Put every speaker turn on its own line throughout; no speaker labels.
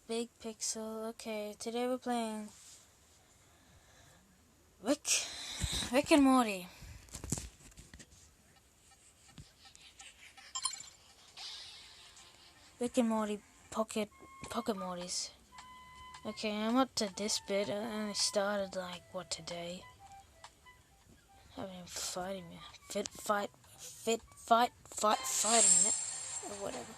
Big Pixel. Okay, today we're playing Rick and Morty. Rick and Morty Pocket Mortys. Okay, I'm up to this bit. I only started today? Haven't even fighting me. Fighting it. Or whatever.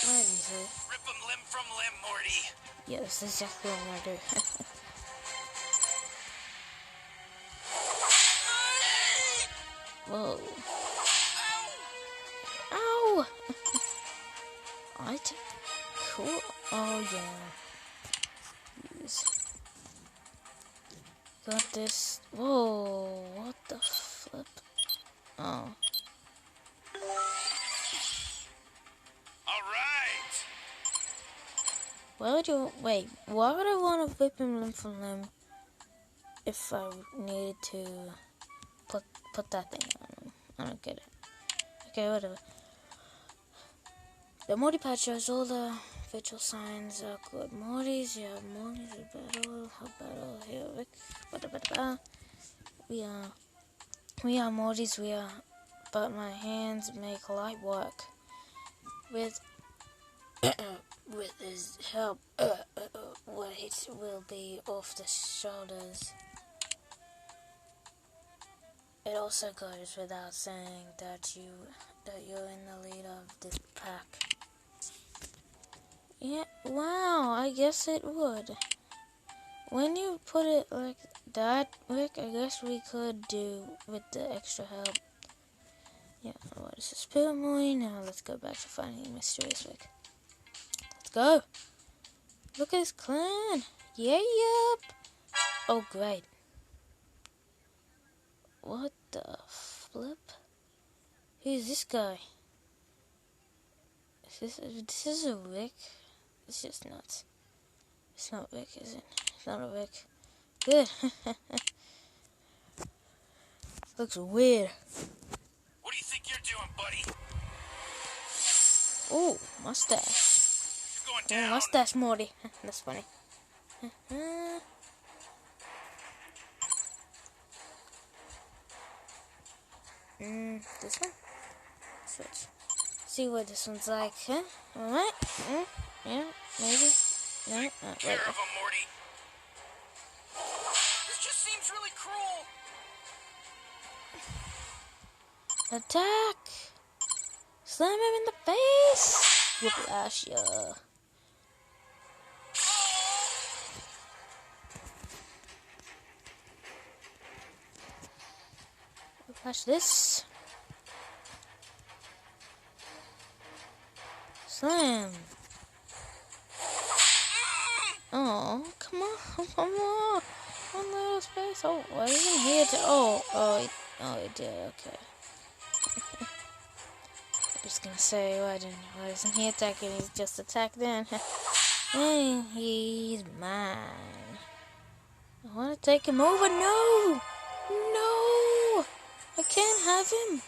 Whatever you say.
Rip 'em limb from limb, Morty.
Yeah, that's exactly what I'm gonna do. Whoa. Ow! Right? Cool. Oh, yeah. Jeez. Got this. Whoa, what the flip? Oh.
Alright!
Why would you. Wait, why would I want to whip him limb from limb if I needed to put that thing on him? I don't get it. Okay, whatever. The Morty pad shows all the visual signs are good. Morty's, yeah, Morty's a battle here, Rick. We are Morty's, but my hands make light work. With his help, weight will be off the shoulders. It also goes without saying that you're in the lead of this pack. Yeah, wow, I guess it would. When you put it like that, Rick, I guess we could do with the extra help. Yeah, what is this Morty? Now let's go back to finding Mysterious Rick. Let's go. Look at his clan. Yeah, yep. Oh, great. What the flip? Who's this guy? This is a Rick? It's just nuts. It's not Rick, is it? It's not a Rick. Good. Looks weird.
What do you think you're doing, buddy?
Ooh, mustache.
You're going down.
Oh, mustache Morty. That's funny. This one? Switch. See what this one's like, huh? Alright? Yeah, maybe. No,
Take care of him, Morty. This just seems really cruel.
Attack! Slam him in the face! Whiplash, yeah. Whiplash this. Slam. Oh, come on. One little space. Oh, I wasn't here to. Oh, he did. Okay. I'm just gonna say, why isn't he attacking? He's just attacked then. Hey, he's mine. I want to take him over. No, I can't have him.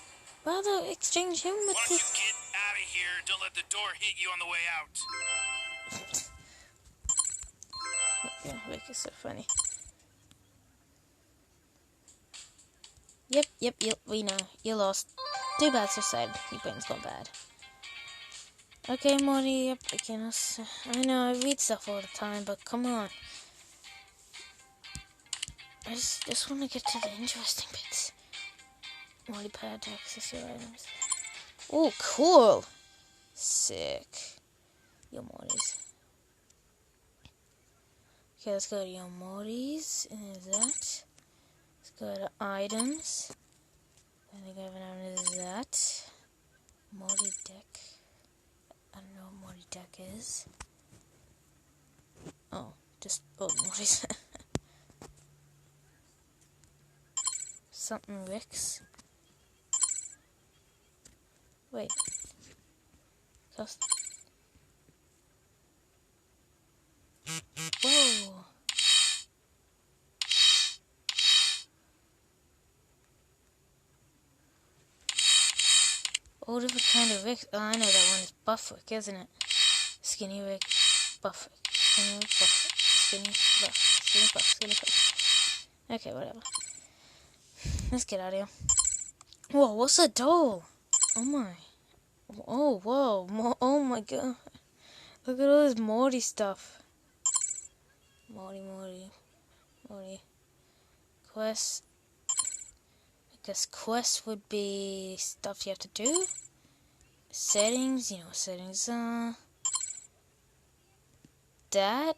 Rather exchange him with
Why don't you get out of here? Don't let the door hit you on the way out.
Yeah, Rick is so funny. Yep, we know. You lost. Too bad, so sad. Your brain's gone bad. Okay, Morty, yep, I know, I read stuff all the time, but come on. I just want to get to the interesting bits. Morty pad to access your items. Oh, cool! Sick. Yo, Mortys. Okay, let's go to Yo Mortys. And that. Let's go to items. I think I have an item is that. Morty deck. I don't know what Morty deck is. Oh, just old Mortys. Something Ricks. Wait. Whoa. All different kind of Rick. Oh, I know that one is Buff Rick, isn't it? Skinny Rick, Buff Rick. Okay, whatever. Let's get out of here. Whoa, what's the door? Oh my. Oh, whoa. Oh my god. Look at all this Morty stuff. Morty. Quest. I guess quest would be stuff you have to do. Settings, settings. That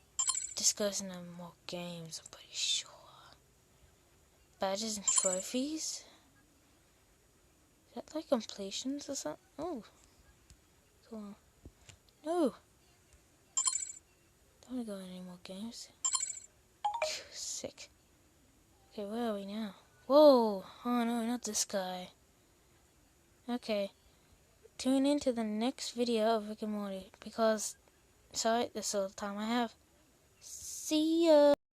just goes into more games, I'm pretty sure. Badges and trophies. Is that like completions or something? Oh, cool. No. Don't want to go in any more games. Sick. Okay, where are we now? Whoa! Oh no, not this guy. Okay. Tune in to the next video of Rick and Morty because, sorry, that's all the time I have. See ya!